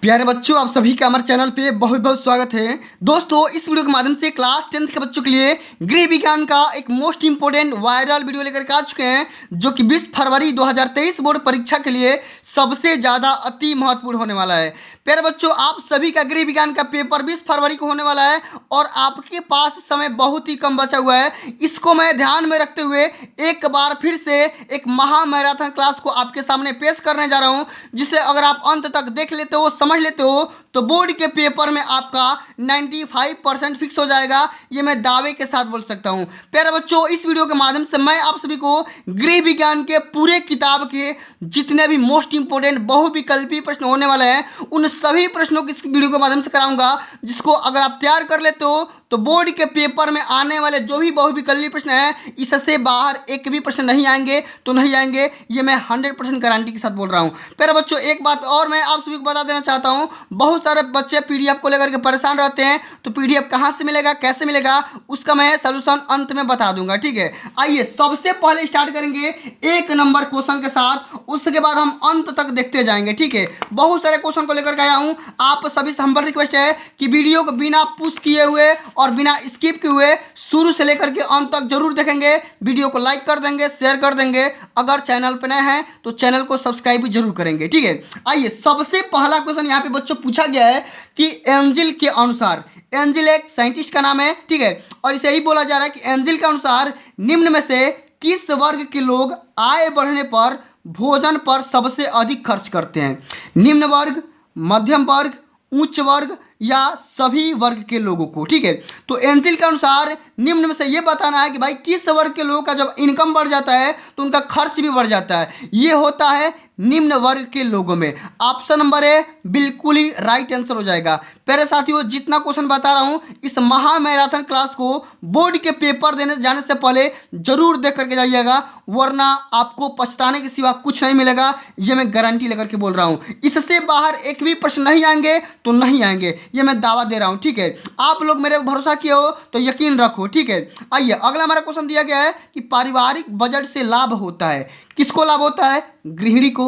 प्यारे बच्चों, आप सभी का हमारे चैनल पे बहुत बहुत स्वागत है। दोस्तों, इस वीडियो के माध्यम से क्लास 10th के बच्चों के लिए गृह विज्ञान का एक मोस्ट इंपोर्टेंट वायरल वीडियो लेकर के आ चुके हैं, जो कि 20 फरवरी 2023 बोर्ड परीक्षा के लिए सबसे ज़्यादा अति महत्वपूर्ण होने वाला है। प्यारे बच्चों, आप सभी का गृह विज्ञान का पेपर 20 फरवरी को होने वाला है और आपके पास समय बहुत ही कम बचा हुआ है। इसको मैं ध्यान में रखते हुए एक बार फिर से एक महा मैराथन क्लास को आपके सामने पेश करने जा रहा हूँ, जिसे अगर आप अंत तक देख लेते हो, समझ लेते हो, तो बोर्ड के पेपर में आपका 95% फिक्स हो जाएगा। ये मैं दावे के साथ बोल सकता हूँ। प्यारे बच्चों, इस वीडियो के माध्यम से मैं आप सभी को गृह विज्ञान के पूरे किताब के जितने भी मोस्ट इंपोर्टेंट बहुविकल्पी प्रश्न होने वाले हैं, उन सभी प्रश्नों की इस वीडियो के माध्यम से कराऊंगा, जिसको अगर आप तैयार कर लेते हो तो बोर्ड के पेपर में आने वाले जो भी बहुविकल्पी प्रश्न हैं, इससे बाहर एक भी प्रश्न नहीं आएंगे तो नहीं आएंगे। ये मैं 100% गारंटी के साथ बोल रहा हूँ। प्यारे बच्चों, एक बात और मैं आप सभी को बता देना चाहता हूँ। बहुत सारे बच्चे पीडीएफ को लेकर के परेशान रहते हैं, तो पीडीएफ कहाँ से मिलेगा, कैसे मिलेगा, उसका मैं सोल्यूशन अंत में बता दूंगा। ठीक है, आइए सबसे पहले स्टार्ट करेंगे 1 नंबर क्वेश्चन के साथ, उसके बाद हम अंत तक देखते जाएंगे। ठीक है, बहुत सारे क्वेश्चन को लेकर के आया हूँ। आप सभी से हम्बल रिक्वेस्ट है कि वीडियो को बिना पुश किए हुए और बिना स्किप किए हुए शुरू से लेकर के अंत तक जरूर देखेंगे। वीडियो को लाइक कर देंगे, शेयर कर देंगे। अगर चैनल पर नए हैं तो चैनल को सब्सक्राइब भी जरूर करेंगे। ठीक है, आइए सबसे पहला क्वेश्चन यहाँ पे बच्चों पूछा गया है कि एंजिल के अनुसार, एंजिल एक साइंटिस्ट का नाम है। ठीक है, और इसे ही बोला जा रहा है कि एंजिल के अनुसार निम्न में से किस वर्ग के लोग आय बढ़ने पर भोजन पर सबसे अधिक खर्च करते हैं? निम्न वर्ग, मध्यम वर्ग, उच्च वर्ग या सभी वर्ग के लोगों को। ठीक है, तो एंजिल के अनुसार निम्न में से ये बताना है कि भाई किस वर्ग के लोगों का जब इनकम बढ़ जाता है तो उनका खर्च भी बढ़ जाता है। ये होता है निम्न वर्ग के लोगों में। ऑप्शन नंबर ए बिल्कुल ही राइट आंसर हो जाएगा। प्यारे साथियों, जितना क्वेश्चन बता रहा हूँ, इस महा मैराथन क्लास को बोर्ड के पेपर देने जाने से पहले जरूर देख करके जाइएगा, वरना आपको पछताने के सिवा कुछ नहीं मिलेगा। ये मैं गारंटी लेकर के बोल रहा हूँ। इससे बाहर एक भी प्रश्न नहीं आएंगे तो नहीं आएंगे, ये मैं दावा दे रहा हूँ। ठीक है, आप लोग मेरे भरोसा किए हो तो यकीन रखो। ठीक है, आइए अगला हमारा क्वेश्चन दिया गया है कि पारिवारिक बजट से लाभ होता है, किसको लाभ होता है? गृहिणी को,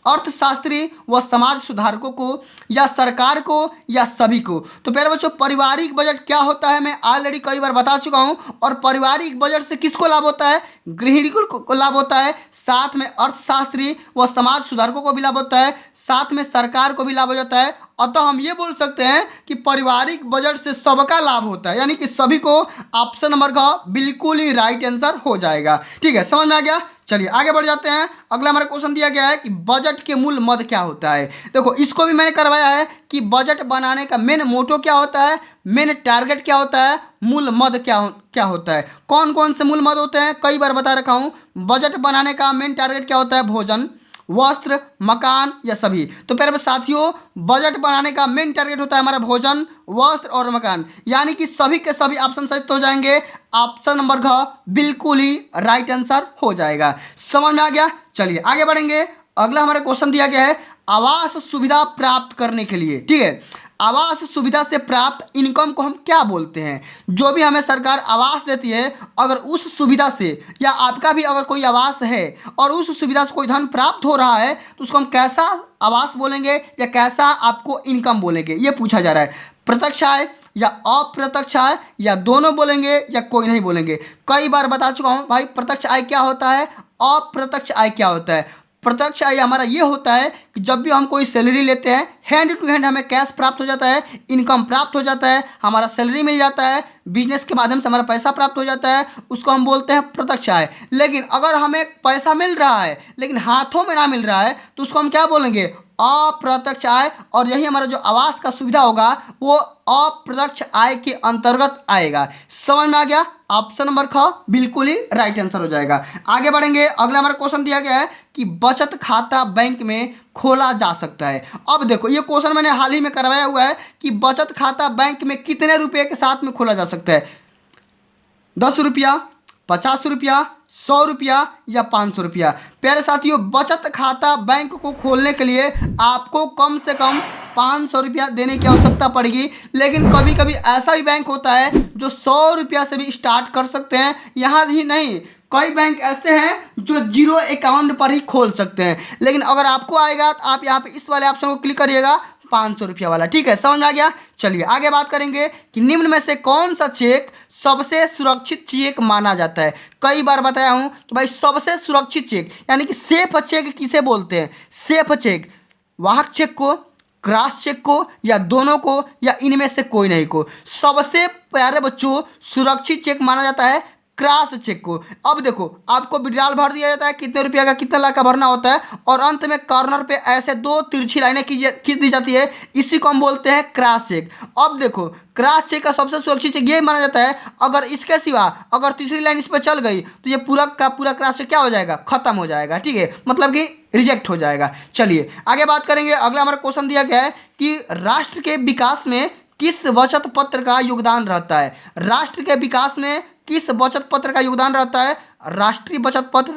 अर्थशास्त्री व समाज सुधारकों को, या सरकार को, या सभी को। तो प्यारे बच्चों, पारिवारिक बजट क्या होता है मैं ऑलरेडी कई बार बता चुका हूं। और पारिवारिक बजट से किसको लाभ होता है? गृहिणी को लाभ होता है, साथ में अर्थशास्त्री व समाज सुधारकों को भी लाभ होता है, साथ में सरकार को भी लाभ हो जाता है। अतः हम ये बोल सकते हैं कि पारिवारिक बजट से सबका लाभ होता है, यानी कि सभी को। ऑप्शन नंबर का बिल्कुल ही राइट आंसर हो जाएगा। ठीक है, समझ में आ गया? चलिए आगे बढ़ जाते हैं। अगला हमारा क्वेश्चन दिया गया है कि बजट के मूल मद क्या होता है। देखो, इसको भी मैंने करवाया है कि बजट बनाने का मेन मोटो क्या होता है, मेन टारगेट क्या होता है, मूल मद क्या होता है। कौन कौन से मूल मद होते हैं कई बार बता रखा हूँ। बजट बनाने का मेन टारगेट क्या होता है? भोजन, वस्त्र, मकान या सभी। तो प्यारे साथियों, बजट बनाने का मेन टारगेट होता है हमारा भोजन, वस्त्र और मकान, यानी कि सभी के सभी ऑप्शन सही हो जाएंगे। ऑप्शन नंबर घ बिल्कुल ही राइट आंसर हो जाएगा। समझ में आ गया? चलिए आगे बढ़ेंगे। अगला हमारा क्वेश्चन दिया गया है आवास सुविधा प्राप्त करने के लिए। ठीक है, आवास सुविधा से प्राप्त इनकम को हम क्या बोलते हैं? जो भी हमें सरकार आवास देती है, अगर उस सुविधा से, या आपका भी अगर कोई आवास है और उस सुविधा से कोई धन प्राप्त हो रहा है, तो उसको हम कैसा आवास बोलेंगे या कैसा आपको इनकम बोलेंगे, ये पूछा जा रहा है। प्रत्यक्ष आय या अप्रत्यक्ष आय, या दोनों बोलेंगे या कोई नहीं बोलेंगे। कई बार बता चुका हूँ भाई, प्रत्यक्ष आय क्या होता है, अप्रत्यक्ष आय क्या होता है। प्रत्यक्ष आय हमारा ये होता है कि जब भी हम कोई सैलरी लेते हैं, हैंड टू हैंड हमें कैश प्राप्त हो जाता है, इनकम प्राप्त हो जाता है, हमारा सैलरी मिल जाता है, बिजनेस के माध्यम से हमारा पैसा प्राप्त हो जाता है, उसको हम बोलते हैं प्रत्यक्ष आय। लेकिन अगर हमें पैसा मिल रहा है लेकिन हाथों में ना मिल रहा है, तो उसको हम क्या बोलेंगे? अप्रत्यक्ष आय। और यही हमारा जो आवास का सुविधा होगा वो अप्रत्यक्ष आय के अंतर्गत आएगा। समझ में आ गया? ऑप्शन नंबर ख बिल्कुल ही राइट आंसर हो जाएगा। आगे बढ़ेंगे। अगला हमारा क्वेश्चन दिया गया है कि बचत खाता बैंक में खोला जा सकता है। अब देखो, ये क्वेश्चन मैंने हाल ही में करवाया हुआ है कि बचत खाता बैंक में कितने रुपए के साथ में खोला जा सकता है? 10 रुपया, 50 रुपया, 100 रुपया या 500 रुपया। प्यारे साथियों, बचत खाता बैंक को खोलने के लिए आपको कम से कम 500 रुपया देने की आवश्यकता पड़ेगी। लेकिन कभी कभी ऐसा भी बैंक होता है जो 100 रुपया से भी स्टार्ट कर सकते हैं। यहाँ ही नहीं, कई बैंक ऐसे हैं जो जीरो अकाउंट पर ही खोल सकते हैं। लेकिन अगर आपको आएगा तो आप यहाँ पे इस वाले ऑप्शन को क्लिक करिएगा, 500 रुपया वाला। ठीक है, समझ में आ गया। चलिए आगे बात करेंगे कि निम्न में से कौन सा चेक सबसे सुरक्षित चेक माना जाता है। कई बार बताया हूं कि भाई सबसे सुरक्षित चेक यानी कि सेफ चेक किसे बोलते हैं। सेफ चेक वाहक चेक को, क्रॉस चेक को, या दोनों को, या इनमें से कोई नहीं को। सबसे प्यारे बच्चों सुरक्षित चेक माना जाता है क्रॉस चेक को। अब देखो आपको विड्रॉल भर दिया जाता है, कितने रुपया का कितना लाख का भरना होता है, और अंत में कॉर्नर पे ऐसे 2 तिरछी लाइनें खींच दी जाती है, इसी को हम बोलते हैं क्रॉस चेक। अब देखो क्रॉस चेक का सबसे सुरक्षित चेक ये माना जाता है, अगर इसके सिवा अगर तीसरी लाइन इस पर चल गई तो ये पूरा का पूरा क्रॉस चेक क्या हो जाएगा, खत्म हो जाएगा। ठीक है, मतलब कि रिजेक्ट हो जाएगा। चलिए आगे बात करेंगे। अगला हमारा क्वेश्चन दिया गया है कि राष्ट्र के विकास में किस बचत पत्र का योगदान रहता है। राष्ट्र के विकास में किस बचत पत्र का योगदान रहता है। राष्ट्रीय बचत पत्र,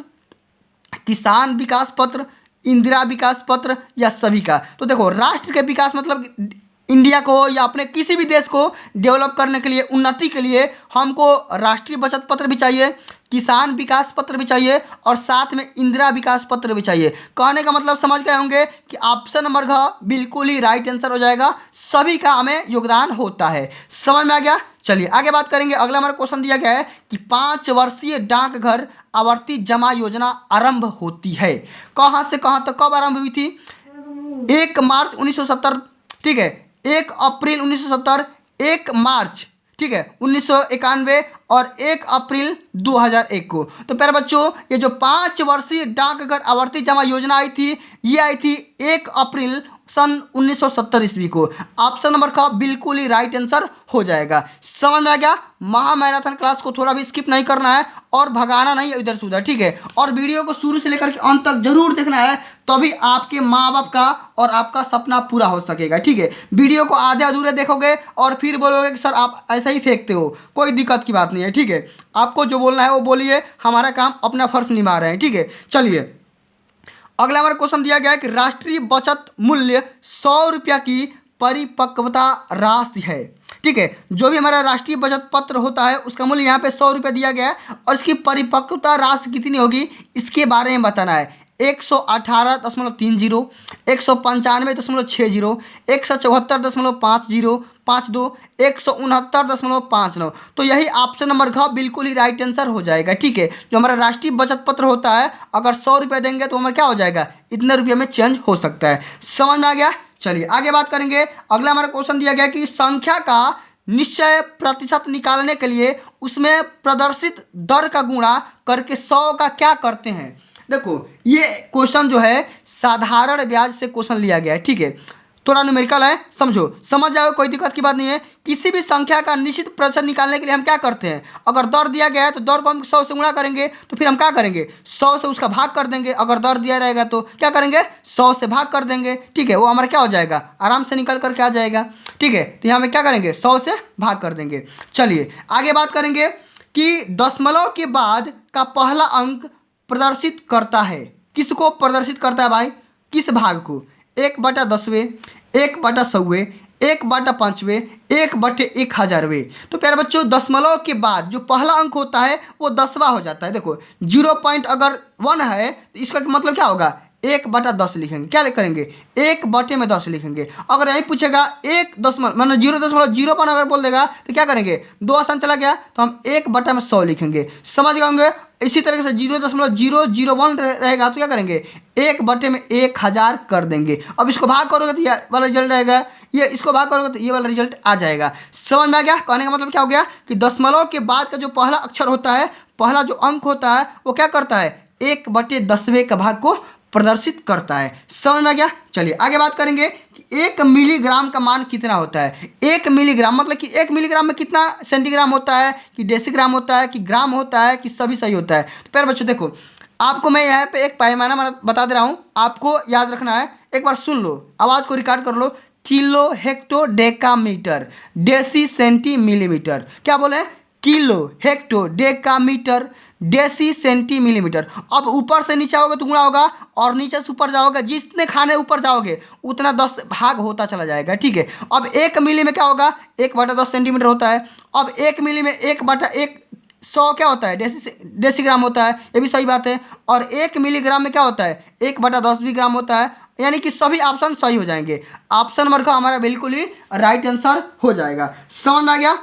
किसान विकास पत्र, इंदिरा विकास पत्र, या सभी का। तो देखो राष्ट्र के विकास मतलब इंडिया को या अपने किसी भी देश को डेवलप करने के लिए, उन्नति के लिए हमको राष्ट्रीय बचत पत्र भी चाहिए, किसान विकास पत्र भी चाहिए, और साथ में इंदिरा विकास पत्र भी चाहिए। कहने का मतलब समझ गए होंगे कि ऑप्शन नंबर घ बिल्कुल ही राइट आंसर हो जाएगा। सभी का हमें योगदान होता है। समझ में आ गया। चलिए आगे बात करेंगे। अगला हमारा क्वेश्चन दिया गया है कि 5 वर्षीय डाकघर आवर्ती जमा योजना आरंभ होती है। कहाँ से कहाँ तक कब आरंभ हुई थी। 1 मार्च 1970, ठीक है, 1 अप्रैल 1970, 1 मार्च, ठीक है, 1991, और 1 अप्रैल 2001 को। तो प्यारे बच्चों ये जो 5 वर्षीय डाकघर आवर्ती जमा योजना आई थी, ये आई थी 1 अप्रैल सन 1970 ईस्वी को। ऑप्शन नंबर का बिल्कुल ही राइट आंसर हो जाएगा। समझ में आ गया। महा मैराथन क्लास को थोड़ा भी स्किप नहीं करना है और भगाना नहीं है इधर से उधर। ठीक है, और वीडियो को शुरू से लेकर के अंत तक जरूर देखना है, तभी आपके माँ बाप का और आपका सपना पूरा हो सकेगा। ठीक है, वीडियो को आधे अधूरे देखोगे और फिर बोलोगे कि सर आप ऐसा ही फेंकते हो, कोई दिक्कत की बात नहीं है। ठीक है, आपको जो बोलना है वो बोलिए, हमारा काम अपना फर्ज निभा रहे हैं। ठीक है, चलिए अगला हमारा क्वेश्चन दिया गया है कि राष्ट्रीय बचत मूल्य 100 रुपया की परिपक्वता राशि है। ठीक है, जो भी हमारा राष्ट्रीय बचत पत्र होता है उसका मूल्य यहाँ पे 100 रुपया दिया गया है, और इसकी परिपक्वता राशि कितनी होगी इसके बारे में बताना है। 118.30, 195.60, 174.5052, 169.59। तो यही ऑप्शन नंबर घ बिल्कुल ही राइट आंसर हो जाएगा। ठीक है, जो हमारा राष्ट्रीय बचत पत्र होता है अगर 100 रुपया देंगे तो हमारा क्या हो जाएगा, इतने रुपये में चेंज हो सकता है। समझ में आ गया। चलिए आगे बात करेंगे। अगला हमारा क्वेश्चन दिया गया कि संख्या का निश्चय प्रतिशत निकालने के लिए उसमें प्रदर्शित दर का गुणा करके 100 का क्या करते हैं। देखो ये क्वेश्चन जो है साधारण ब्याज से क्वेश्चन लिया गया है। ठीक है, थोड़ा न्यूमेरिकल है, समझो, समझ जाओ, कोई दिक्कत की बात नहीं है। किसी भी संख्या का निश्चित प्रतिशत निकालने के लिए हम क्या करते हैं, अगर दर दिया गया है तो दर को हम 100 से गुणा करेंगे, तो फिर हम क्या करेंगे 100 से उसका भाग कर देंगे। अगर दर दिया रहेगा तो क्या करेंगे 100 से भाग कर देंगे। ठीक है, वो हमारा क्या हो जाएगा, आराम से निकल करके आ जाएगा। ठीक है, तो यहाँ में क्या करेंगे 100 से भाग कर देंगे। चलिए आगे बात करेंगे कि दशमलव के बाद का पहला अंक प्रदर्शित करता है। किसको प्रदर्शित करता है भाई, किस भाग को, 1/10वें, 1/100वें, 1/5वें, 1/1000वें। तो प्यारे बच्चों दशमलव के बाद जो पहला अंक होता है वो 10वां हो जाता है। देखो 0 पॉइंट अगर 1 है तो इसका मतलब क्या होगा 1/10 लिखेंगे। क्या करेंगे 1/10 लिखेंगे। अगर यही पूछेगा 1 मतलब 0.01 अगर बोल देगा तो क्या करेंगे 2 आसान चला गया तो हम 1/100 लिखेंगे। समझ गए होंगे। इसी तरीके से 0.001 रहेगा तो क्या करेंगे 1/1000 कर देंगे। अब इसको भाग करोगे तो ये वाला रिजल्ट रहेगा, ये इसको भाग करोगे तो ये वाला रिजल्ट आ जाएगा। समझ में आ गया। कहने का मतलब क्या हो गया कि दशमलव के बाद का जो पहला अक्षर होता है, पहला जो अंक होता है वो क्या करता है 1/10वें का भाग को प्रदर्शित करता है। समझ में आ गया। चलिए आगे बात करेंगे कि 1 मिलीग्राम का मान कितना होता है। 1 मिलीग्राम मतलब कि 1 मिलीग्राम में कितना सेंटीग्राम होता है, कि डेसीग्राम होता है, कि ग्राम होता है, कि सभी सही होता है। तो प्यारे बच्चों देखो आपको मैं यहाँ पे एक पैमाना बता दे रहा हूँ, आपको याद रखना है। एक बार सुन लो, आवाज़ को रिकॉर्ड कर लो। Kilo, hecto, decametre, deci, centi, millimetre. क्या बोले kilo, hecto, decametre, deci, centi, millimetre. अब ऊपर से नीचे आओगे तो गुणा होगा, और नीचे से ऊपर जाओगे, जितने खाने ऊपर जाओगे उतना 10 भाग होता चला जाएगा। ठीक है, अब 1 मिली में क्या होगा 1/10 सेंटीमीटर होता है। अब 1 मिली में 1/100 क्या होता है डेसीग्राम होता है, ये भी सही बात है। और 1 मिलीग्राम में क्या होता है 1/10 भी ग्राम होता है। यानी कि सभी ऑप्शन सही हो जाएंगे। ऑप्शन नंबर का हमारा बिल्कुल ही राइट आंसर हो जाएगा। समझ में आ गया।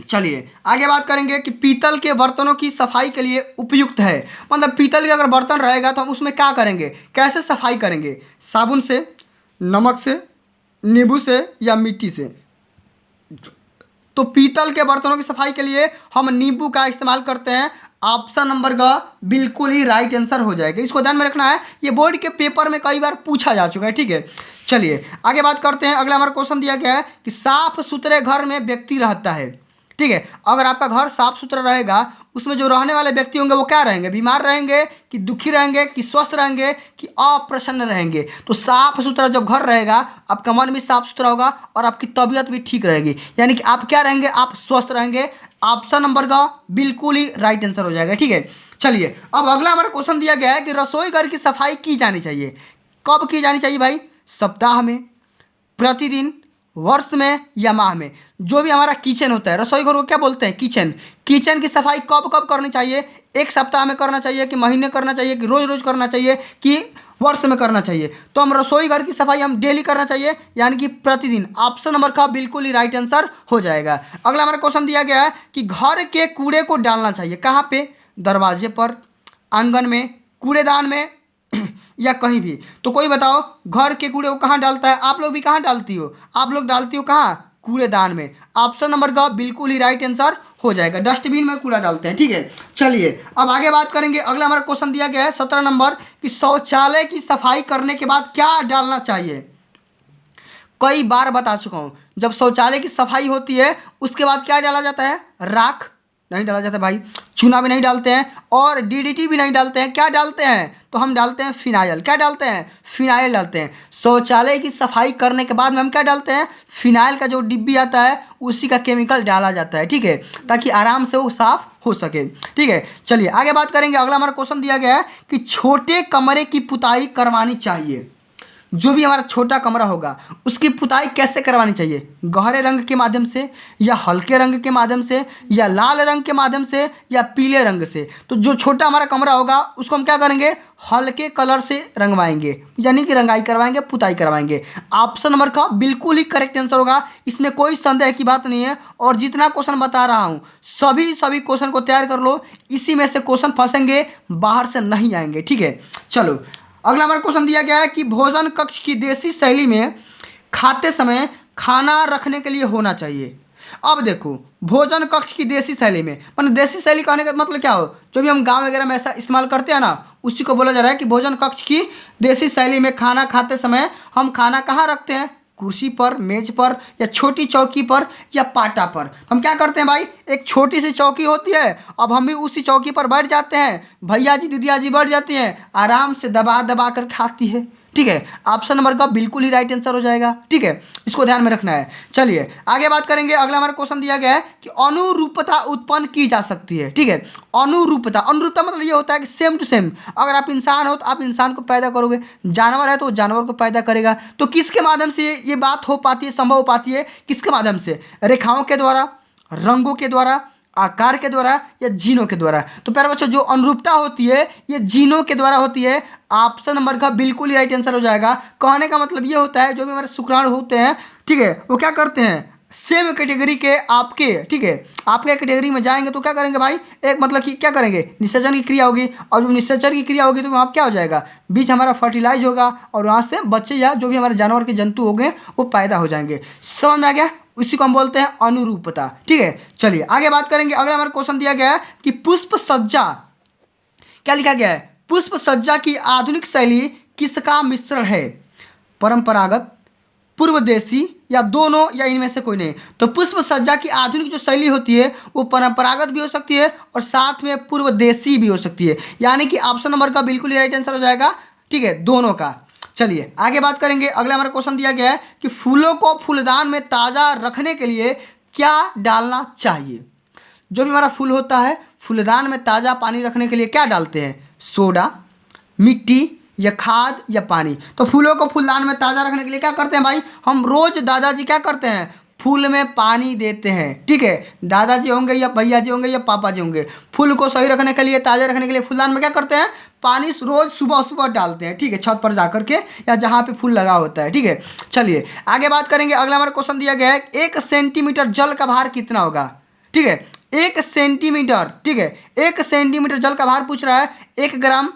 चलिए आगे बात करेंगे कि पीतल के बर्तनों की सफाई के लिए उपयुक्त है, मतलब पीतल का अगर बर्तन रहेगा तो हम उसमें क्या करेंगे, कैसे सफाई करेंगे, साबुन से, नमक से, नींबू से या मिट्टी से। तो पीतल के बर्तनों की सफाई के लिए हम नींबू का इस्तेमाल करते हैं। ऑप्शन नंबर का बिल्कुल ही राइट आंसर हो जाएगा। इसको ध्यान में रखना है, ये बोर्ड के पेपर में कई बार पूछा जा चुका है। ठीक है, चलिए आगे बात करते हैं। अगला हमारा क्वेश्चन दिया गया है कि साफ सुथरे घर में व्यक्ति रहता है। ठीक है, अगर आपका घर साफ सुथरा रहेगा, उसमें जो रहने वाले व्यक्ति होंगे वो क्या रहेंगे, बीमार रहेंगे कि दुखी रहेंगे कि स्वस्थ रहेंगे कि अप्रसन्न रहेंगे। तो साफ सुथरा जब घर रहेगा, आपका मन भी साफ सुथरा होगा और आपकी तबीयत भी ठीक रहेगी, यानी कि आप क्या रहेंगे, आप स्वस्थ रहेंगे। ऑप्शन नंबर का बिल्कुल ही राइट आंसर हो जाएगा। ठीक है, चलिए अब अगला हमारा क्वेश्चन दिया गया है कि रसोई घर की सफाई की जानी चाहिए। कब की जानी चाहिए भाई, सप्ताह में, प्रतिदिन, वर्ष में या माह में। जो भी हमारा किचन होता है, रसोई घर को क्या बोलते हैं, किचन। किचन की सफाई कब कब करनी चाहिए, एक सप्ताह में करना चाहिए कि महीने करना चाहिए कि रोज रोज करना चाहिए कि वर्ष में करना चाहिए। तो हम रसोई घर की सफाई हम डेली करना चाहिए, यानी कि प्रतिदिन। ऑप्शन नंबर का बिल्कुल ही राइट आंसर हो जाएगा। अगला हमारा क्वेश्चन दिया गया है कि घर के कूड़े को डालना चाहिए कहाँ पे, दरवाजे पर, आंगन में, कूड़ेदान में या कहीं भी। तो कोई बताओ घर के कूड़े को कहाँ डालता है, आप लोग भी कहाँ डालती हो, आप लोग डालती हो कहाँ, कूड़ेदान में। ऑप्शन नंबर का बिल्कुल ही राइट आंसर हो जाएगा, डस्टबिन में कूड़ा डालते हैं। ठीक है, चलिए अब आगे बात करेंगे। अगला हमारा क्वेश्चन दिया गया है 17 नंबर कि शौचालय की सफाई करने के बाद क्या डालना चाहिए। कई बार बता चुका हूँ, जब शौचालय की सफाई होती है उसके बाद क्या डाला जाता है, राख नहीं डाला जाता भाई, चूना भी नहीं डालते हैं और डीडीटी भी नहीं डालते हैं। क्या डालते हैं, तो हम डालते हैं फिनाइल। क्या डालते हैं, फिनाइल डालते हैं। शौचालय की सफाई करने के बाद में हम क्या डालते हैं, फिनाइल का जो डिब्बी आता है उसी का केमिकल डाला जाता है। ठीक है, ताकि आराम से वो साफ हो सके। ठीक है, चलिए आगे बात करेंगे। अगला हमारा क्वेश्चन दिया गया है कि छोटे कमरे की पुताई करवानी चाहिए। जो भी हमारा छोटा कमरा होगा उसकी पुताई कैसे करवानी चाहिए, गहरे रंग के माध्यम से या हल्के रंग के माध्यम से या लाल रंग के माध्यम से या पीले रंग से। तो जो छोटा हमारा कमरा होगा उसको हम क्या करेंगे, हल्के कलर से रंगवाएंगे, यानी कि रंगाई करवाएंगे, पुताई करवाएंगे। ऑप्शन नंबर का बिल्कुल ही करेक्ट आंसर होगा, इसमें कोई संदेह की बात नहीं है। और जितना क्वेश्चन बता रहा हूँ सभी क्वेश्चन को तैयार कर लो, इसी में से क्वेश्चन फंसेंगे, बाहर से नहीं आएंगे। ठीक है, चलो अगला हमारा क्वेश्चन दिया गया है कि भोजन कक्ष की देसी शैली में खाते समय खाना रखने के लिए होना चाहिए। अब देखो भोजन कक्ष की देसी शैली में, मतलब देसी शैली कहने का मतलब क्या हो, जो भी हम गांव वगैरह में ऐसा इस्तेमाल करते हैं ना, उसी को बोला जा रहा है कि भोजन कक्ष की देसी शैली में खाना खाते समय हम खाना कहाँ रखते हैं, कुर्सी पर, मेज पर या छोटी चौकी पर या पाटा पर। हम क्या करते हैं भाई, एक छोटी सी चौकी होती है, अब हम भी उसी चौकी पर बैठ जाते हैं, भैया जी दीदिया जी बैठ जाती हैं, आराम से दबा दबा कर खाती है। ठीक है, ऑप्शन नंबर का बिल्कुल ही राइट आंसर हो जाएगा। ठीक है, इसको ध्यान में रखना है। चलिए आगे बात करेंगे। अगला हमारा क्वेश्चन दिया गया है कि अनुरूपता उत्पन्न की जा सकती है। ठीक है, अनुरूपता, अनुरूपता मतलब ये होता है कि सेम टू सेम। अगर आप इंसान हो तो आप इंसान को पैदा करोगे, जानवर है तो वो जानवर को पैदा करेगा। तो किसके माध्यम से ये बात हो पाती है, संभव हो पाती है, किसके माध्यम से, रेखाओं के द्वारा, रंगों के द्वारा, आकार के द्वारा या जीनों के द्वारा। तो प्यारे बच्चों जो अनुरूपता होती है ये जीनों के द्वारा होती है। ऑप्शन नंबर का बिल्कुल ही राइट आंसर हो जाएगा। कहने का मतलब ये होता है जो भी हमारे शुक्राणु होते हैं, ठीक है, वो क्या करते हैं, सेम कैटेगरी के आपके, ठीक है, आपके कैटेगरी में जाएंगे तो क्या करेंगे भाई, एक मतलब कि क्या करेंगे, निषेचन की क्रिया होगी, और जब निषेचन की क्रिया होगी तो वहाँ क्या हो जाएगा, बीज हमारा फर्टिलाइज होगा और वहाँ से बच्चे या जो भी हमारे जानवर के जंतु हो गए वो पैदा हो जाएंगे। समझ में आ गया, उसी को हम बोलते हैं अनुरूपता। ठीक है, चलिए आगे बात करेंगे। अगला हमारा क्वेश्चन दिया गया है कि पुष्प सज्जा, क्या लिखा गया है, पुष्प सज्जा की आधुनिक शैली किसका मिश्रण है, परंपरागत, पूर्व देशी या दोनों या इनमें से कोई नहीं। तो पुष्प सज्जा की आधुनिक जो शैली होती है वो परंपरागत भी हो सकती है और साथ में पूर्व देशी भी हो सकती है, यानी कि ऑप्शन नंबर का बिल्कुल ही राइट आंसर हो जाएगा। ठीक है, दोनों का। चलिए आगे बात करेंगे। अगला हमारा क्वेश्चन दिया गया है कि फूलों को फूलदान में ताज़ा रखने के लिए क्या डालना चाहिए। जो भी हमारा फूल होता है फूलदान में ताज़ा पानी रखने के लिए क्या डालते हैं, सोडा, मिट्टी या खाद या पानी। तो फूलों को फूलदान में ताज़ा रखने के लिए क्या करते हैं भाई, हम रोज़ दादाजी क्या करते हैं, फूल में पानी देते हैं। ठीक है, दादाजी होंगे या भैया जी होंगे या पापा जी होंगे, फूल को सही रखने के लिए, ताज़ा रखने के लिए फूलदान में क्या करते हैं, पानी रोज सुबह सुबह डालते हैं। ठीक है, छत पर जा करके या जहाँ पे फूल लगा होता है। ठीक है, चलिए आगे बात करेंगे। अगला हमारा क्वेश्चन दिया गया है 1 सेंटीमीटर जल का भार कितना होगा। ठीक है, 1 सेंटीमीटर, ठीक है, 1 सेंटीमीटर जल का भार पूछ रहा है। 1 ग्राम,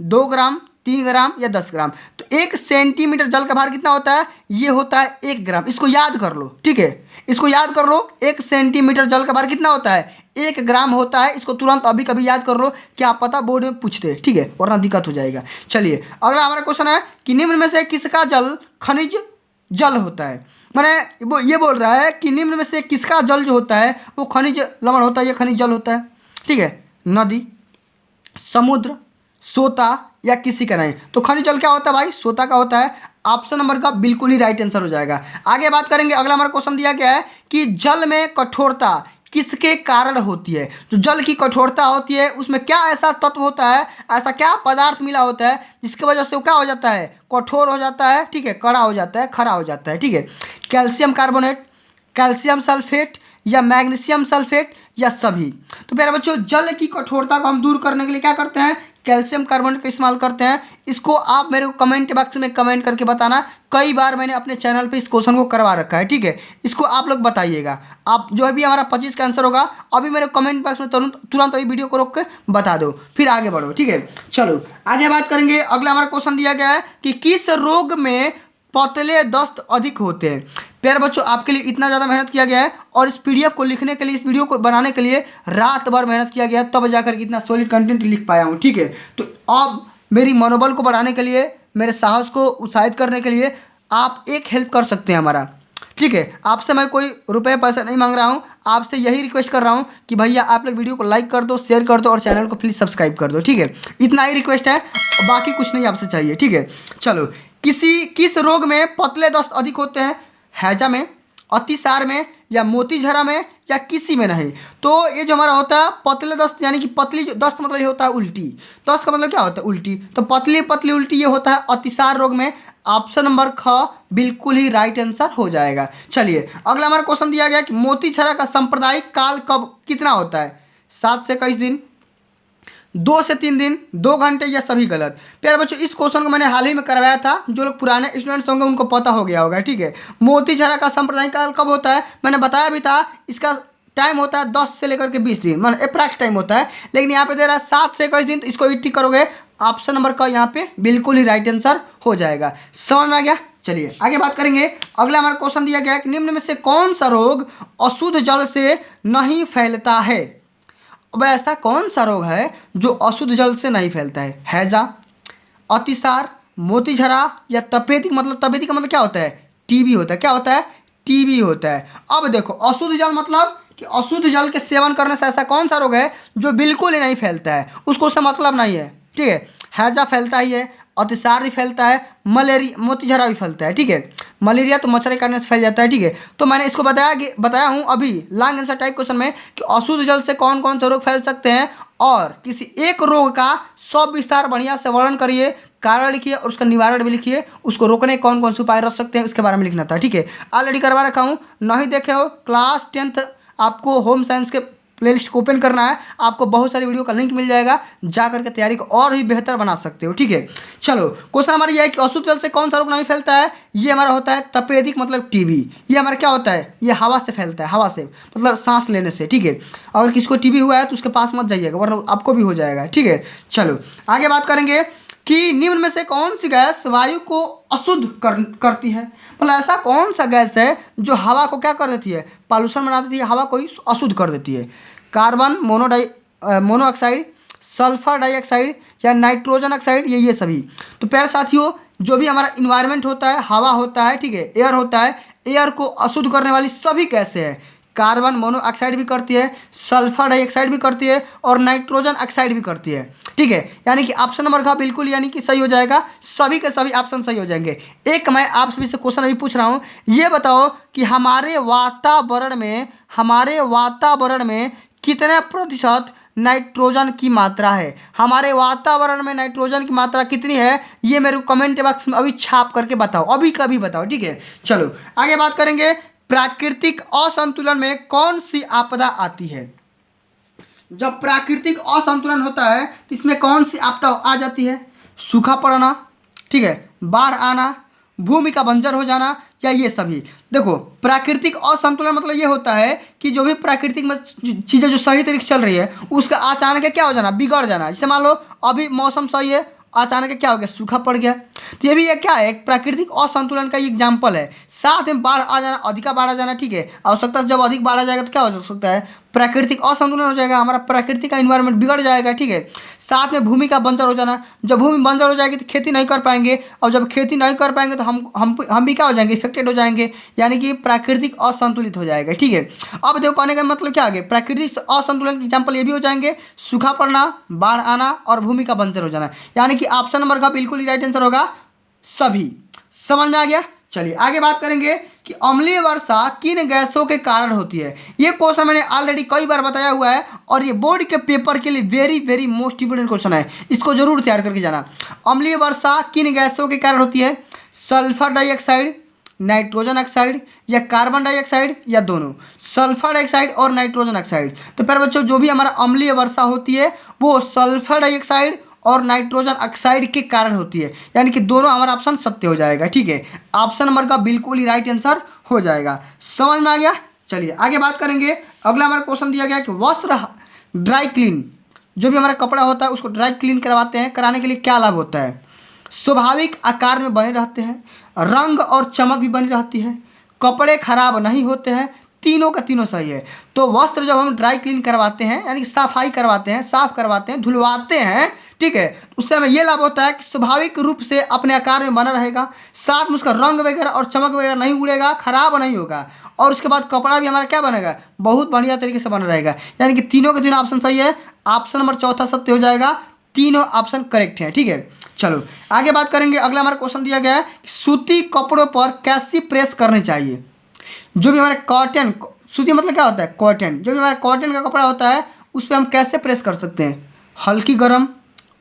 2 ग्राम, 3 ग्राम या 10 ग्राम। तो 1 सेंटीमीटर जल का भार कितना होता है, ये होता है 1 ग्राम। इसको याद कर लो। ठीक है, इसको याद कर लो, 1 सेंटीमीटर जल का भार कितना होता है, 1 ग्राम होता है। इसको तुरंत अभी कभी याद कर लो, क्या पता बोर्ड में पूछते हैं। ठीक है, वरना दिक्कत हो जाएगा। चलिए अगला हमारा क्वेश्चन है कि निम्न में से किसका जल खनिज जल होता है। मैंने वो ये बोल रहा है कि निम्न में से किसका जल जो होता है वो खनिज लवण होता है या खनिज जल होता है। ठीक है, नदी, समुद्र, सोता या किसी का नहीं। तो खनिज जल क्या होता है भाई, सोता का होता है। ऑप्शन नंबर का बिल्कुल ही राइट आंसर हो जाएगा। आगे बात करेंगे। अगला हमारा क्वेश्चन दिया गया है कि जल में कठोरता किसके कारण होती है। जो जल की कठोरता होती है उसमें क्या ऐसा तत्व होता है, ऐसा क्या पदार्थ मिला होता है जिसकी वजह से वो क्या हो जाता है, कठोर हो जाता है। ठीक है, कड़ा हो जाता है, खरा हो जाता है। ठीक है, कैल्शियम कार्बोनेट, कैल्शियम सल्फेट या मैग्नीशियम सल्फेट या सभी। तो प्यारे बच्चों, जल की कठोरता को हम दूर करने के लिए क्या करते हैं, कैल्शियम कार्बोनेट का इस्तेमाल करते हैं। इसको आप मेरे को कमेंट बॉक्स में कमेंट करके बताना। कई बार मैंने अपने चैनल पे इस क्वेश्चन को करवा रखा है। ठीक है, इसको आप लोग बताइएगा। आप जो भी हमारा 25 का आंसर होगा अभी मेरे कमेंट बॉक्स में तुरंत अभी वीडियो को रोक के बता दो, फिर आगे बढ़ो। ठीक है, चलो आगे बात करेंगे। अगला हमारा क्वेश्चन दिया गया है कि किस रोग में पतले दस्त अधिक होते हैं। प्यारे बच्चों, आपके लिए इतना ज़्यादा मेहनत किया गया है और इस पीडीएफ को लिखने के लिए, इस वीडियो को बनाने के लिए रात भर मेहनत किया गया, तब जाकर इतना सॉलिड कंटेंट लिख पाया हूँ। ठीक है, तो अब मेरी मनोबल को बढ़ाने के लिए, मेरे साहस को उत्साहित करने के लिए आप एक हेल्प कर सकते हैं हमारा। ठीक है, आपसे मैं कोई रुपये पैसा नहीं मांग रहा हूँ, आपसे यही रिक्वेस्ट कर रहा हूँ कि भैया आप लोग वीडियो को लाइक कर दो, शेयर कर दो और चैनल को प्लीज़ सब्सक्राइब कर दो। ठीक है, इतना ही रिक्वेस्ट है, बाकी कुछ नहीं आपसे चाहिए। ठीक है, चलो किस रोग में पतले दस्त अधिक होते हैं, हैजा में, अतिसार में या मोतीझरा में या किसी में नहीं। तो ये जो हमारा होता है पतले दस्त, यानी कि पतली दस्त मतलब ये होता है उल्टी। दस्त का मतलब क्या होता है, उल्टी। तो पतली पतली उल्टी ये होता है अतिसार रोग में। ऑप्शन नंबर ख बिल्कुल ही राइट आंसर हो जाएगा। चलिए अगला हमारा क्वेश्चन दिया गया कि मोतीझरा का सांप्रदायिक काल कब कितना होता है, 7 से 21 दिन, 2 से 3 दिन, 2 घंटे या सभी गलत। प्यारे बच्चों, इस क्वेश्चन को मैंने हाल ही में करवाया था, जो लोग पुराने स्टूडेंट्स होंगे उनको पता हो गया होगा। ठीक है, मोतीझरा का सांप्रदायिक काल कब होता है मैंने बताया भी था। इसका टाइम होता है 10 से लेकर के 20 दिन, मतलब अप्रैक्स टाइम होता है, लेकिन यहाँ पे दे रहा है 7 से 21 दिन। तो इसको टिक करोगे, ऑप्शन नंबर का यहाँ पे बिल्कुल ही राइट आंसर हो जाएगा। समझ में आ गया। चलिए आगे बात करेंगे। अगला हमारा क्वेश्चन दिया गया है कि निम्न में से कौन सा रोग अशुद्ध जल से नहीं फैलता है। अब ऐसा कौन सा रोग है जो अशुद्ध जल से नहीं फैलता है, हैजा, अतिसार, मोतीझरा या तपेदिक। मतलब तपेदिक का मतलब क्या होता है, टीबी होता है। क्या होता है, टीबी होता है। अब देखो, अशुद्ध जल मतलब कि अशुद्ध जल के सेवन करने से ऐसा कौन सा रोग है जो बिल्कुल ही नहीं फैलता है, उसको उससे मतलब नहीं है। ठीक है, हैजा फैलता ही है, अतिसार भी फैलता है, मलेरिया, मोतीझरा भी फैलता है। ठीक है, मलेरिया तो मच्छर के काटने से फैल जाता है। ठीक है, तो मैंने इसको बताया हूँ अभी लॉन्ग आंसर टाइप क्वेश्चन में कि अशुद्ध जल से कौन कौन से रोग फैल सकते हैं, और किसी एक रोग का सब विस्तार बढ़िया से वर्णन करिए, कारण लिखिए और उसका निवारण भी लिखिए, उसको रोकने कौन कौन से उपाय रख सकते हैं उसके बारे में लिखना था। ठीक है, ऑलरेडी करवा रखा हूँ, नहीं देखे हो क्लास 10th आपको होम साइंस के प्लेलिस्ट को ओपन करना है, आपको बहुत सारी वीडियो का लिंक मिल जाएगा, जा करके तैयारी को और भी बेहतर बना सकते हो। ठीक है, चलो क्वेश्चन हमारा यह है कि अशुद्ध जल से कौन सा रोग नहीं फैलता है। ये हमारा होता है तपेदिक मतलब टीबी। ये हमारा क्या होता है, ये हवा से फैलता है, हवा से मतलब सांस लेने से। ठीक है, अगर किसी को टीबी हुआ है तो उसके पास मत जाइएगा, वरना आपको भी हो जाएगा। ठीक है, चलो आगे बात करेंगे कि निम्न में से कौन सी गैस वायु को अशुद्ध करती है। मतलब ऐसा कौन सा गैस है जो हवा को क्या कर देती है, पॉल्यूशन बना देती है, हवा को अशुद्ध कर देती है। कार्बन मोनोऑक्साइड, सल्फर डाइऑक्साइड या नाइट्रोजन ऑक्साइड, ये सभी। तो प्यारे साथियों, जो भी हमारा इन्वायरमेंट होता है, हवा होता है, ठीक है, एयर होता है, एयर को अशुद्ध करने वाली सभी गैसें हैं। कार्बन मोनोऑक्साइड भी करती है, सल्फर डाइऑक्साइड भी करती है और नाइट्रोजन ऑक्साइड भी करती है। ठीक है, यानी कि ऑप्शन नंबर का बिल्कुल यानी कि सही हो जाएगा, सभी के सभी ऑप्शन सही हो जाएंगे। एक मैं आप सभी से क्वेश्चन अभी पूछ रहा हूँ, ये बताओ कि हमारे वातावरण में कितने प्रतिशत नाइट्रोजन की मात्रा है। हमारे वातावरण में नाइट्रोजन की मात्रा कितनी है, ये मेरे को कमेंट बॉक्स में अभी छाप करके बताओ, अभी कभी बताओ। ठीक है, चलो आगे बात करेंगे प्राकृतिक असंतुलन में कौन सी आपदा आती है? जब प्राकृतिक असंतुलन होता है तो इसमें कौन सी आपदा आ जाती है? सूखा पड़ना, ठीक है, बाढ़ आना, भूमि का बंजर हो जाना, या ये सभी। देखो, प्राकृतिक असंतुलन मतलब ये होता है कि जो भी प्राकृतिक में चीज़ें जो सही तरीके से चल रही है उसका अचानक क्या हो जाना, बिगड़ जाना। जैसे मान लो अभी मौसम सही है, अचानक क्या हो गया, सूखा पड़ गया। तो ये भी क्या है, एक प्राकृतिक असंतुलन का एग्जाम्पल है। साथ में बाढ़ आ जाना, अधिक बाढ़ आ जाना, ठीक है। आवश्यकता से जब अधिक बाढ़ आ जाएगा तो क्या हो सकता है, प्राकृतिक असंतुलन हो जाएगा, हमारा प्राकृतिक का इन्वायरमेंट बिगड़ जाएगा, ठीक है। साथ में भूमि का बंजर हो जाना, जब भूमि बंजर हो जाएगी तो खेती नहीं कर पाएंगे, और जब खेती नहीं कर पाएंगे तो हम भी क्या हो जाएंगे, इफेक्टेड हो जाएंगे, यानी कि प्राकृतिक असंतुलित हो जाएगा, ठीक है। अब देखो कहने का मतलब क्या आ गया, प्राकृतिक असंतुलन के एग्जाम्पल ये भी हो जाएंगे, सूखा पड़ना, बाढ़ आना और भूमि का बंजर हो जाना, यानी कि ऑप्शन नंबर का बिल्कुल ही राइट आंसर होगा सभी। समझ में आ गया? चलिए आगे बात करेंगे कि अम्लीय वर्षा किन गैसों के कारण होती है। ये क्वेश्चन मैंने ऑलरेडी कई बार बताया हुआ है और ये बोर्ड के पेपर के लिए very very most important question है, इसको जरूर तैयार करके जाना। अम्लीय वर्षा किन गैसों के कारण होती है? सल्फर डाइऑक्साइड, नाइट्रोजन ऑक्साइड या कार्बन डाइऑक्साइड या दोनों? सल्फर डाइऑक्साइड और नाइट्रोजन ऑक्साइड। तो प्यारे बच्चों, जो भी हमारा अम्लीय वर्षा होती है वो सल्फर डाइऑक्साइड और नाइट्रोजन ऑक्साइड के कारण होती है, यानी कि दोनों हमारा ऑप्शन सत्य हो जाएगा, ठीक है। ऑप्शन नंबर का बिल्कुल ही राइट आंसर हो जाएगा। समझ में आ गया? चलिए आगे बात करेंगे। अगला हमारा क्वेश्चन दिया गया कि वस्त्र ड्राई क्लीन, जो भी हमारा कपड़ा होता है उसको ड्राई क्लीन करवाते हैं, कराने के लिए क्या लाभ होता है? स्वाभाविक आकार में बने रहते हैं, रंग और चमक भी बनी रहती है, कपड़े खराब नहीं होते हैं, तीनों का तीनों सही है। तो वस्त्र जब हम ड्राई क्लीन करवाते हैं, यानी कि सफाई करवाते हैं, साफ करवाते हैं, धुलवाते हैं, ठीक है, उससे हमें ये लाभ होता है कि स्वाभाविक रूप से अपने आकार में बना रहेगा, साथ में उसका रंग वगैरह और चमक वगैरह नहीं उड़ेगा, खराब नहीं होगा, और उसके बाद कपड़ा भी हमारा क्या बनेगा, बहुत बढ़िया तरीके से बना रहेगा, यानी कि तीनों के तीनों ऑप्शन सही है। ऑप्शन नंबर चौथा सत्य हो जाएगा, तीनों ऑप्शन करेक्ट हैं, ठीक है। चलो आगे बात करेंगे। अगला हमारा क्वेश्चन दिया गया है कि सूती कपड़ों पर कैसी प्रेस करनी चाहिए। जो भी हमारा कॉटन, सूती मतलब क्या होता है, कॉटन, जो भी हमारा कॉटन का कपड़ा होता है उस पर हम कैसे प्रेस कर सकते हैं? हल्की गर्म,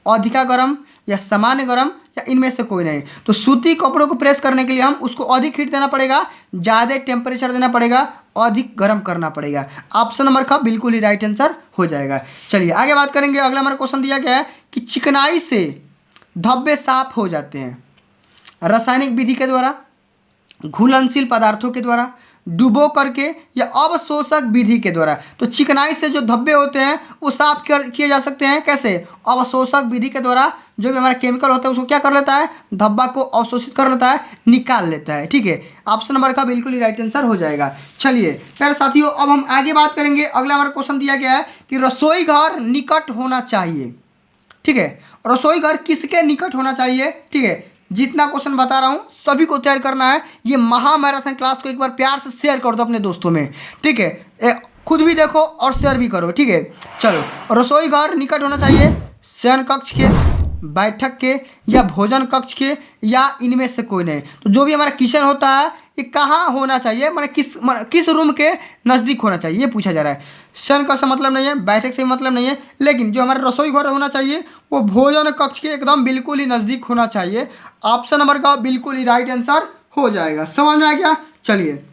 अधिका गर्म या सामान्य गर्म, या इनमें से कोई नहीं। तो सूती कपड़ों को प्रेस करने के लिए हम उसको अधिक हीट देना पड़ेगा, ज़्यादा टेम्परेचर देना पड़ेगा, अधिक गर्म करना पड़ेगा। ऑप्शन नंबर का बिल्कुल ही राइट आंसर हो जाएगा। चलिए आगे बात करेंगे। अगला हमारा क्वेश्चन दिया गया है कि चिकनाई से धब्बे साफ हो जाते हैं रासायनिक विधि के द्वारा, घुलनशील पदार्थों के द्वारा, डुबो करके या अवशोषक विधि के द्वारा। तो चिकनाई से जो धब्बे होते हैं वो साफ किए जा सकते हैं कैसे? अवशोषक विधि के द्वारा। जो भी हमारा केमिकल होता है उसको क्या कर लेता है, धब्बा को अवशोषित कर लेता है, निकाल लेता है, ठीक है। ऑप्शन नंबर का बिल्कुल ही राइट आंसर हो जाएगा। चलिए प्यारे साथियों, अब हम आगे बात करेंगे। अगला हमारा क्वेश्चन दिया गया है कि रसोई घर निकट होना चाहिए, ठीक है। रसोई घर किसके निकट होना चाहिए, ठीक है। जितना क्वेश्चन बता रहा हूँ सभी को तैयार करना है। ये महामैराथन क्लास को एक बार प्यार से शेयर कर दो अपने दोस्तों में, ठीक है। खुद भी देखो और शेयर भी करो, ठीक है। चलो, रसोई घर निकट होना चाहिए शयन कक्ष के, बैठक के या भोजन कक्ष के, या इनमें से कोई नहीं। तो जो भी हमारा किचन होता है ये कहाँ होना चाहिए, मैंने किस रूम के नज़दीक होना चाहिए ये पूछा जा रहा है। शयन कक्ष से मतलब नहीं है, बैठक से मतलब नहीं है, लेकिन जो हमारा रसोई घर होना चाहिए वो भोजन कक्ष के एकदम बिल्कुल ही नज़दीक होना चाहिए। ऑप्शन नंबर का बिल्कुल ही राइट आंसर हो जाएगा। समझ में आ गया? चलिए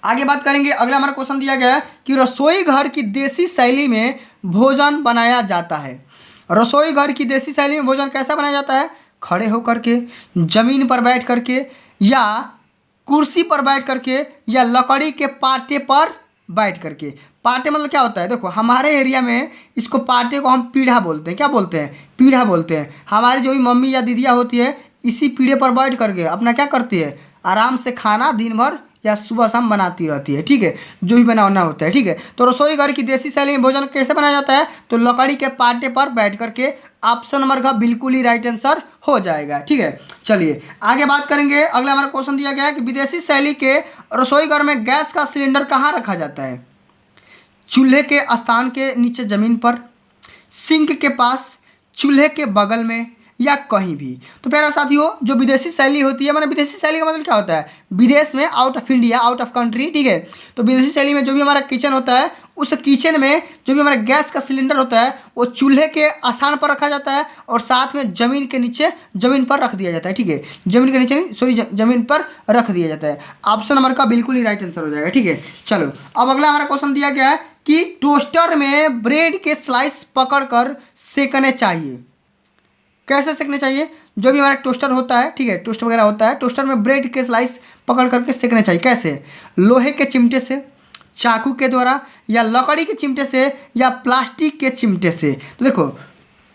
आगे बात करेंगे। अगला हमारा क्वेश्चन दिया गया है कि रसोई घर की देसी शैली में भोजन बनाया जाता है। रसोई घर की देसी शैली में भोजन कैसा बनाया जाता है? खड़े होकर के, जमीन पर बैठ करके, या कुर्सी पर बैठ करके, या लकड़ी के पाटे पर बैठ करके। पाटे मतलब क्या होता है, देखो हमारे एरिया में इसको पाटे को हम पीढ़ा बोलते हैं। क्या बोलते हैं? पीढ़ा बोलते हैं। हमारी जो भी मम्मी या दीदियाँ होती है इसी पीढ़े पर बैठ करके अपना क्या करती है, आराम से खाना दिन भर या सुबह शाम बनाती रहती है, ठीक है। जो भी बनाना होता है, ठीक है। तो रसोई घर की देसी शैली में भोजन कैसे बनाया जाता है? तो लकड़ी के पाटे पर बैठ करके। ऑप्शन नंबर का बिल्कुल ही राइट आंसर हो जाएगा, ठीक है। चलिए आगे बात करेंगे। अगला हमारा क्वेश्चन दिया गया है कि विदेशी शैली के रसोई घर में गैस का सिलेंडर कहाँ रखा जाता है? चूल्हे के स्थान के नीचे ज़मीन पर, सिंक के पास, चूल्हे के बगल में, या कहीं भी। तो प्यारे साथियों, जो विदेशी शैली होती है, माने विदेशी शैली का मतलब क्या होता है, विदेश में, out of India, out of country, ठीक है। तो विदेशी शैली में जो भी हमारा किचन होता है, उस किचन में जो भी हमारा गैस का सिलेंडर होता है वो चूल्हे के स्थान पर रखा जाता है और साथ में ज़मीन के नीचे, ज़मीन पर रख दिया जाता है, ठीक है। ज़मीन के नीचे, सॉरी, ज़मीन पर रख दिया जाता है। ऑप्शन नंबर का बिल्कुल ही राइट आंसर हो जाएगा, ठीक है। चलो, अब अगला हमारा क्वेश्चन दिया गया है कि टोस्टर में ब्रेड के स्लाइस पकड़कर सेकने चाहिए। कैसे सेकने चाहिए? जो भी हमारा टोस्टर होता है, ठीक है, टोस्टर वगैरह होता है, टोस्टर में ब्रेड के स्लाइस पकड़ करके सेकने चाहिए। कैसे? लोहे के चिमटे से, चाकू के द्वारा, या लकड़ी के चिमटे से, या प्लास्टिक के चिमटे से। तो देखो,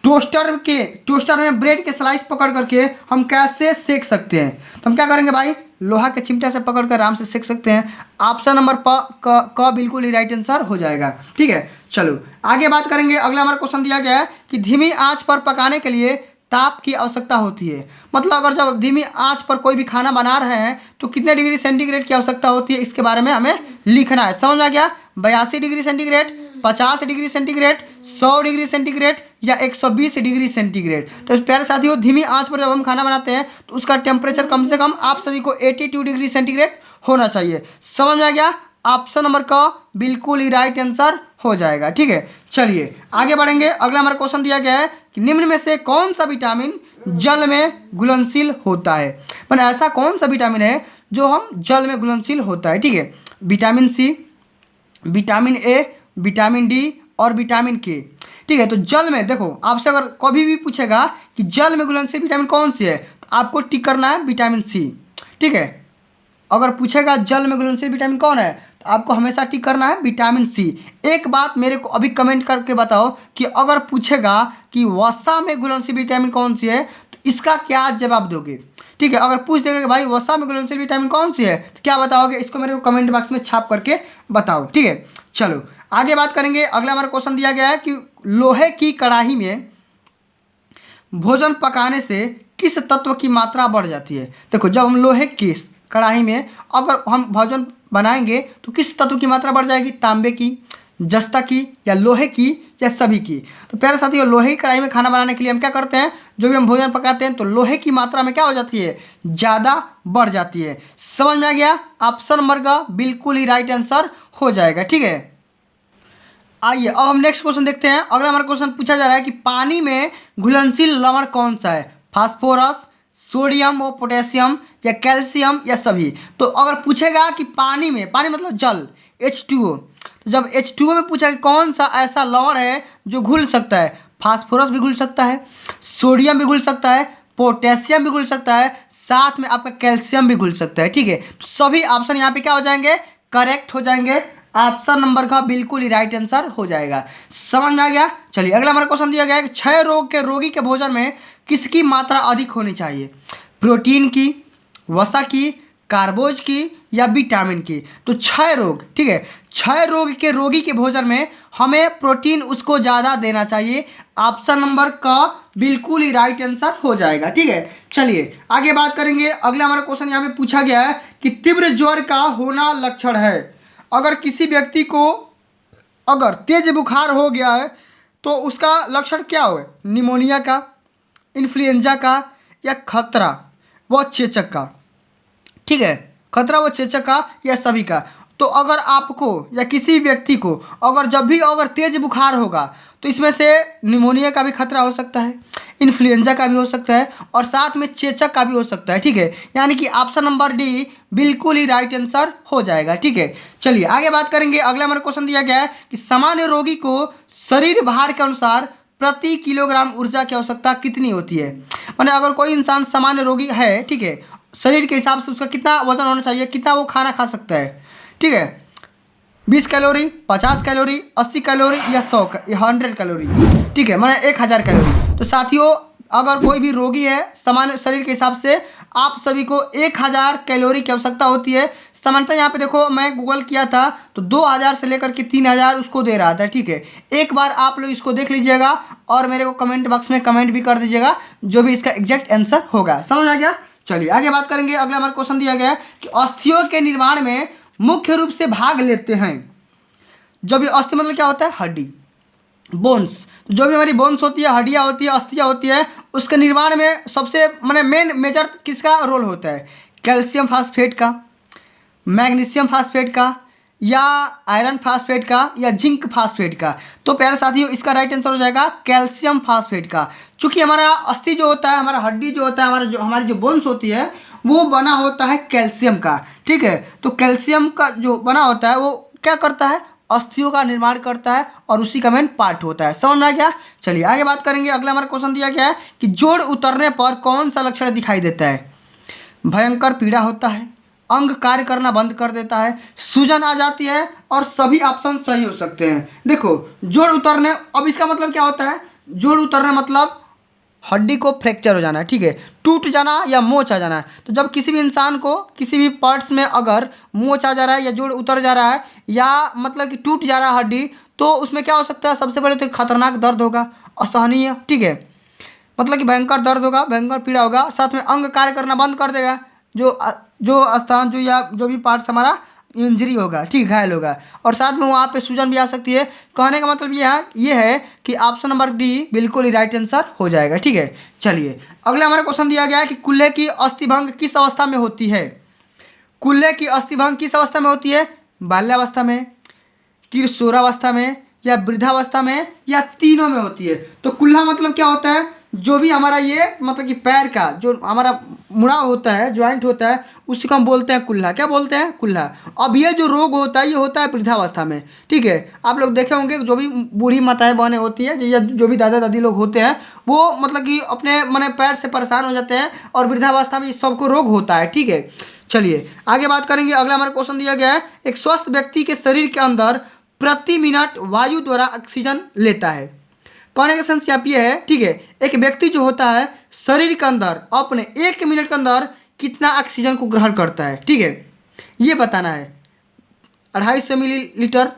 टोस्टर में ब्रेड के स्लाइस पकड़ करके हम कैसे सेक सकते हैं? तो हम क्या करेंगे भाई, लोहा के चिमटे से पकड़ कर आराम से सेक सकते हैं। ऑप्शन नंबर क बिल्कुल ही राइट आंसर हो जाएगा, ठीक है। चलो आगे बात करेंगे। अगला हमारा क्वेश्चन दिया गया है कि धीमी आंच पर पकाने के लिए ताप की आवश्यकता होती है। मतलब अगर जब धीमी आंच पर कोई भी खाना बना रहे हैं तो कितने डिग्री सेंटीग्रेड की आवश्यकता होती है, इसके बारे में हमें लिखना है। समझ आ गया? 82 degree centigrade, 50 degree centigrade, 100 degree centigrade, या 120 डिग्री सेंटीग्रेड। तो प्यारे साथियों, धीमी आंच पर जब हम खाना बनाते हैं तो उसका टेम्परेचर कम से कम आप सभी को 82 डिग्री सेंटीग्रेड होना चाहिए। समझ में आ गया? ऑप्शन नंबर का बिल्कुल ही राइट आंसर हो जाएगा, ठीक है। चलिए आगे बढ़ेंगे। अगला हमारा क्वेश्चन दिया गया है कि निम्न में से कौन सा विटामिन जल में घुलनशील होता है। मैंने ऐसा कौन सा विटामिन है जो हम जल में घुलनशील होता है, ठीक है। Vitamin C, vitamin A, vitamin D और विटामिन के, ठीक है। तो जल में देखो, आपसे अगर कभी भी पूछेगा कि जल में घुलनशील विटामिन कौन सी है, तो आपको टिक करना है विटामिन सी, ठीक है। अगर पूछेगा जल में घुलनशील विटामिन कौन है, तो आपको हमेशा टिक करना है विटामिन सी। एक बात मेरे को अभी कमेंट करके बताओ कि अगर पूछेगा कि वसा में घुलनशील विटामिन कौन सी है, तो इसका क्या जवाब दोगे, ठीक है। अगर पूछ देगा कि भाई वसा में घुलनशील विटामिन कौन सी है, तो क्या बताओगे, इसको मेरे को कमेंट बॉक्स में छाप करके बताओ, ठीक है। चलो आगे बात करेंगे। अगला हमारा क्वेश्चन दिया गया है कि लोहे की कढ़ाई में भोजन पकाने से किस तत्व की मात्रा बढ़ जाती है। देखो, जब हम लोहे की कढ़ाई में अगर हम भोजन बनाएंगे तो किस तत्व की मात्रा बढ़ जाएगी, तांबे की, जस्ता की, या लोहे की, या सभी की। तो प्यारे साथियों, लोहे की कढ़ाई में खाना बनाने के लिए हम क्या करते हैं, जो भी हम भोजन पकाते हैं तो लोहे की मात्रा में क्या हो जाती है, ज़्यादा बढ़ जाती है। समझ में आ गया? ऑप्शन नंबर का बिल्कुल ही राइट आंसर हो जाएगा, ठीक है। आइए अब हम नेक्स्ट क्वेश्चन देखते हैं। अगला हमारा क्वेश्चन पूछा जा रहा है कि पानी में घुलनशील लवण कौन सा है, फास्फोरस, सोडियम और पोटेशियम, या कैल्शियम, या सभी। तो अगर पूछेगा कि पानी में, पानी मतलब जल, H2O, तो जब H2O में पूछा कि कौन सा ऐसा लवण है जो घुल सकता है, फास्फोरस भी घुल सकता है, सोडियम भी घुल सकता है, पोटेशियम भी घुल सकता है, साथ में आपका कैल्शियम भी घुल सकता है, ठीक है। तो सभी ऑप्शन यहाँ पे क्या हो जाएंगे, करेक्ट हो जाएंगे। ऑप्शन नंबर का बिल्कुल ही राइट आंसर हो जाएगा। समझ में आ गया? चलिए अगला हमारा क्वेश्चन दिया गया है कि क्षय रोग के रोगी के भोजन में किसकी मात्रा अधिक होनी चाहिए, प्रोटीन की, वसा की, कार्बोज की, या विटामिन की। तो क्षय रोग, ठीक है, क्षय रोग के रोगी के भोजन में हमें प्रोटीन उसको ज़्यादा देना चाहिए। ऑप्शन नंबर का बिल्कुल ही राइट आंसर हो जाएगा, ठीक है। चलिए आगे बात करेंगे। अगला हमारा क्वेश्चन यहाँ पे पूछा गया है कि तीव्र ज्वर का होना लक्षण है। अगर किसी व्यक्ति को अगर तेज बुखार हो गया है तो उसका लक्षण क्या हो, निमोनिया का, इन्फ्लुएंजा का, या खतरा व चेचक का, ठीक है, खतरा व चेचक का, या सभी का। तो अगर आपको या किसी व्यक्ति को अगर जब भी अगर तेज बुखार होगा तो इसमें से निमोनिया का भी खतरा हो सकता है, इन्फ्लुएंजा का भी हो सकता है, और साथ में चेचक का भी हो सकता है, ठीक है। यानी कि ऑप्शन नंबर डी बिल्कुल ही राइट आंसर हो जाएगा, ठीक है। चलिए आगे बात करेंगे। अगला हमारा क्वेश्चन दिया गया है कि सामान्य रोगी को शरीर भार के अनुसार प्रति किलोग्राम ऊर्जा की आवश्यकता कितनी होती है। माने अगर कोई इंसान सामान्य रोगी है, ठीक है, शरीर के हिसाब से उसका कितना वजन होना चाहिए, कितना वो खाना खा सकता है, ठीक है, 20 कैलोरी, 50 कैलोरी, 80 कैलोरी, या 100 कैलोरी, ठीक है, माने 1000 कैलोरी। तो साथियों, अगर कोई भी रोगी है सामान्य शरीर के हिसाब से आप सभी को 1000 कैलोरी की आवश्यकता होती है। सामान्यतः यहाँ पे देखो, मैं गूगल किया था तो 2000 से लेकर के 3000 उसको दे रहा था, ठीक है। एक बार आप लोग इसको देख लीजिएगा और मेरे को कमेंट बॉक्स में कमेंट भी कर दीजिएगा जो भी इसका एग्जैक्ट आंसर होगा। समझ आ गया? चलिए आगे बात करेंगे। अगला हमारा क्वेश्चन दिया गया है कि अस्थियों के निर्माण में मुख्य रूप से भाग लेते हैं। जब ये अस्थि मतलब क्या होता है, हड्डी, बोन्स, जो भी हमारी बोन्स होती है, हड्डियाँ होती है, अस्थियाँ होती है, उसके निर्माण में सबसे मैंने मेन मेजर किसका रोल होता है? कैल्शियम फास्फेट का, मैग्नीशियम फास्फेट का, या आयरन फास्फेट का, या जिंक फास्फेट का। तो प्यारे साथियों इसका राइट आंसर हो जाएगा कैल्शियम फास्फेट का। चूँकि हमारा अस्थि जो होता है, हमारा हड्डी जो होता है, हमारी जो बोन्स होती है वो बना होता है कैल्शियम का, ठीक है। तो कैल्शियम का जो बना होता है वो क्या करता है? अस्थियों का निर्माण करता है और उसी का मेन पार्ट होता है। समझ में आ गया? चलिए आगे बात करेंगे। अगला हमारा क्वेश्चन दिया गया है कि जोड़ उतरने पर कौन सा लक्षण दिखाई देता है? भयंकर पीड़ा होता है, अंग कार्य करना बंद कर देता है, सूजन आ जाती है, और सभी ऑप्शन सही हो सकते हैं। देखो जोड़ उतरने, अब इसका मतलब क्या होता है? जोड़ उतरने मतलब हड्डी को फ्रैक्चर हो जाना है, ठीक है, टूट जाना या मोच आ जाना है। तो जब किसी भी इंसान को किसी भी पार्ट्स में अगर मोच आ जा रहा है या जोड़ उतर जा रहा है या मतलब कि टूट जा रहा है हड्डी, तो उसमें क्या हो सकता है? सबसे पहले तो खतरनाक दर्द होगा, असहनीय, ठीक है, मतलब कि भयंकर दर्द होगा, भयंकर पीड़ा होगा, साथ में अंग कार्य करना बंद कर देगा, जो स्थान जो या जो भी पार्ट्स हमारा इंजरी होगा, ठीक, घायल होगा, और साथ में वहाँ पे सूजन भी आ सकती है। कहने का मतलब ये है कि ऑप्शन नंबर डी बिल्कुल ही राइट आंसर हो जाएगा, ठीक है। चलिए अगला हमारा क्वेश्चन दिया गया है कि कूल्हे की अस्थिभंग किस अवस्था में होती है? कूल्हे की अस्थिभंग किस अवस्था में होती है? बाल्यावस्था में, किशोरावस्था में, या वृद्धावस्था में, या तीनों में होती है। तो कुल्हा मतलब क्या होता है? जो भी हमारा ये मतलब कि पैर का जो हमारा मुड़ाव होता है, ज्वाइंट होता है, उसी को हम बोलते हैं कुल्हा। क्या बोलते हैं? कुल्हा। अब ये जो रोग होता है ये होता है वृद्धावस्था में, ठीक है। आप लोग देखे होंगे जो भी बूढ़ी माताएं बहनें होती है या जो भी दादा दादी लोग होते हैं वो मतलब कि अपने मैंने पैर से परेशान हो जाते हैं और वृद्धावस्था में इस सबको रोग होता है, ठीक है। चलिए आगे बात करेंगे। अगला हमारा क्वेश्चन दिया गया है, एक स्वस्थ व्यक्ति के शरीर के अंदर प्रति मिनट वायु द्वारा ऑक्सीजन लेता है। कहने का सेंस यहाँ ये है, ठीक है, एक व्यक्ति जो होता है शरीर के अंदर अपने 1 मिनट के अंदर कितना ऑक्सीजन को ग्रहण करता है, ठीक है, ये बताना है। 250 मिलीलीटर,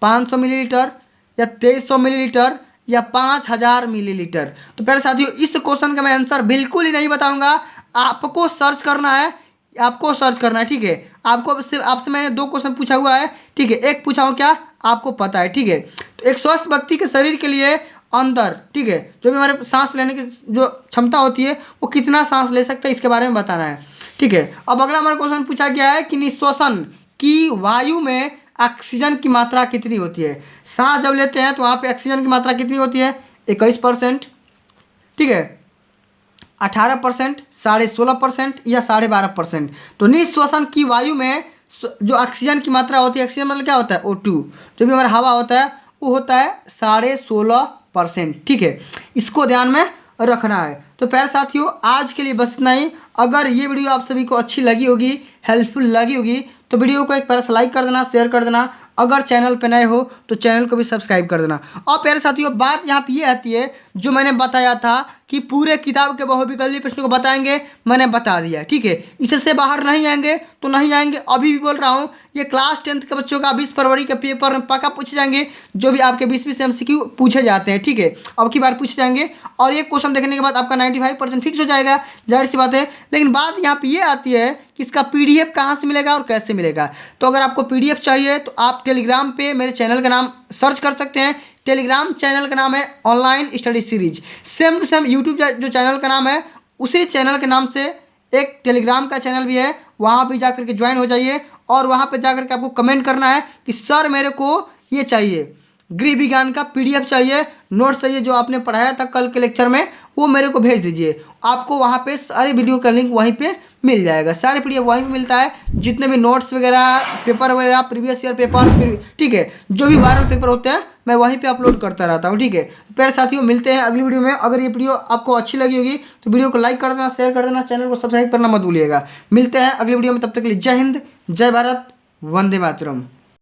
500 मिलीलीटर, या 2300 मिलीलीटर, या 5000 मिलीलीटर। तो प्यारे साथियों इस क्वेश्चन का मैं आंसर बिल्कुल ही नहीं बताऊंगा, आपको सर्च करना है, ठीक है। आपसे मैंने 2 क्वेश्चन पूछा हुआ है, ठीक है, एक पूछा हूँ क्या आपको पता है, ठीक है। तो एक स्वस्थ व्यक्ति के शरीर के लिए अंदर, ठीक है, जो भी हमारे सांस लेने की जो क्षमता होती है वो कितना सांस ले सकता है इसके बारे में बताना है, ठीक है। अब अगला हमारा क्वेश्चन पूछा गया है कि निश्वसन की वायु में ऑक्सीजन की मात्रा कितनी होती है? सांस जब लेते हैं तो वहाँ पे ऑक्सीजन की मात्रा कितनी होती है? 21%, ठीक है, 18%, 16.5% या 12.5%। तो निश्वसन की वायु में जो ऑक्सीजन की मात्रा होती है, ऑक्सीजन मतलब क्या होता है? O2, जो भी हमारा हवा होता है वो होता है 16.5%, ठीक है, इसको ध्यान में रखना है। तो प्यारे साथियों आज के लिए बस इतना ही। अगर ये वीडियो आप सभी को अच्छी लगी होगी, हेल्पफुल लगी होगी, तो वीडियो को एक प्यारा सा लाइक कर देना, शेयर कर देना। अगर चैनल पे नए हो तो चैनल को भी सब्सक्राइब कर देना। और प्यारे साथियों बात यहाँ पे ये आती है, जो मैंने बताया था कि पूरे किताब के बहुविकल्पी प्रश्नों को बताएंगे, मैंने बता दिया, ठीक है। इससे बाहर नहीं आएंगे तो नहीं आएंगे, अभी भी बोल रहा हूँ, ये क्लास 10th के बच्चों का 20 फरवरी के पेपर में पक्का पूछे जाएंगे, जो भी आपके 20 MCQ पूछे जाते हैं, ठीक है, अब की बार पूछे जाएंगे। और ये क्वेश्चन देखने के बाद आपका 95% फिक्स हो जाएगा, जाहिर सी बात है। लेकिन बात यहाँ पे ये आती है कि इसका PDF कहाँ से मिलेगा और कैसे मिलेगा। तो अगर आपको PDF चाहिए तो आप टेलीग्राम पे मेरे चैनल का नाम सर्च कर सकते हैं। टेलीग्राम चैनल का नाम है online study series. Same to same YouTube जो चैनल का नाम है उसी चैनल के नाम से एक टेलीग्राम का चैनल भी है, वहाँ भी जाकर के ज्वाइन हो जाइए। और वहाँ पे जाकर के आपको कमेंट करना है कि सर मेरे को ये चाहिए, गृह विज्ञान का PDF चाहिए, नोट्स चाहिए, जो आपने पढ़ाया था कल के लेक्चर में वो मेरे को भेज दीजिए। आपको वहाँ पे सारे वीडियो का लिंक वहीं पे मिल जाएगा, सारे PDF वहीं पे मिलता है, जितने भी नोट्स वगैरह, पेपर वगैरह, प्रीवियस ईयर पेपर, ठीक है, जो भी वायरल पेपर होते हैं मैं वहीं पे अपलोड करता रहता हूँ, ठीक है। प्यारे साथियों मिलते हैं अगली वीडियो में। अगर ये वीडियो आपको अच्छी लगी होगी तो वीडियो को लाइक कर देना, शेयर कर देना, चैनल को सब्सक्राइब करना मत भूलिएगा। मिलते हैं अगली वीडियो में, तब तक के लिए जय हिंद, जय भारत, वंदे मातरम।